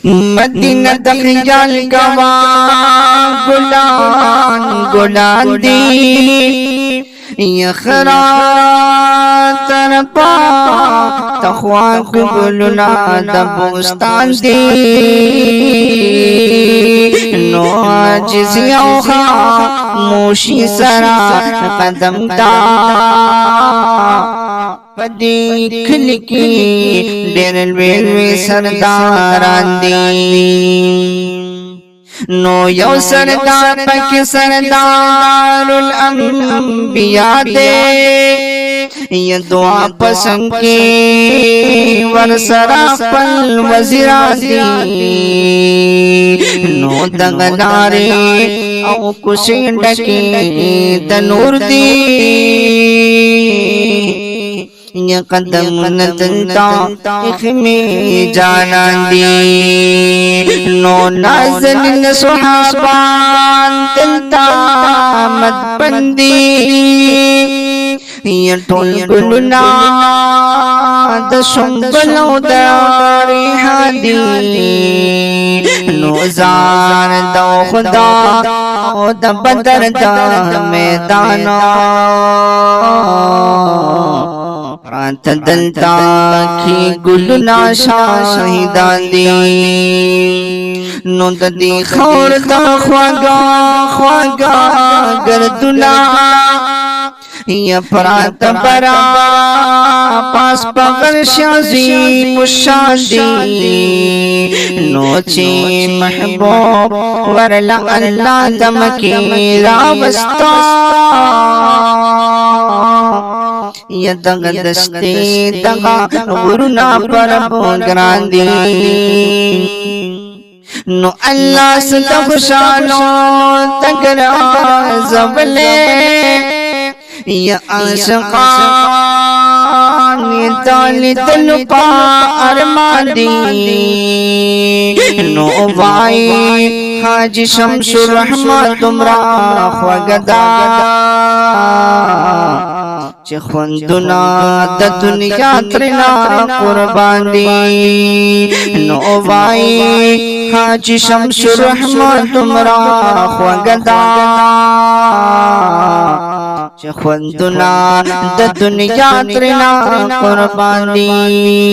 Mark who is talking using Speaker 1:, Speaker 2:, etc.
Speaker 1: مدینہ د خیال گوا گلان گلان دی یخرا ترپا تخوا گلنا د بوستان دی نو عاجز او خاموشی سرا قدم دا پدی کلی کی ډېر لوی سرداران دي نو یو سردار پکې سردار الانبیاء دے یہ دعا پسند کی ورسرا پل وزیران دی نو دغلارے او کشی ڈکی دنور دی یہ قدم ندلتا اخمی جانان دی نو نازلین صحابان دلتا مد بندی یہ ٹول گلنا دشنبلو داری حادی نوزار دو خدا او دا بدر دا میدانا رات دلتا کی گلنا شاہدان دی نو دی خور دا خواگا خواگا گردنا یا پرات برا پاس پغل شازی مشادی نوچی محبوب ورلا اللہ دمکی راوستا یا دغ دستی دغا غرنا پر بگران دی نو اللہ ستخشانو تکرا زبلے یا عاشقان دالی دل پا ارمان دی نو بائی حاجی شمس الرحمت تمرا خوگدا چه خوندنا د دنیا ترنا قربان دی نو بائی حاجی شمس الرحمت تمرا خوگدا چه خوندنا د دنیا ترنا قربان دی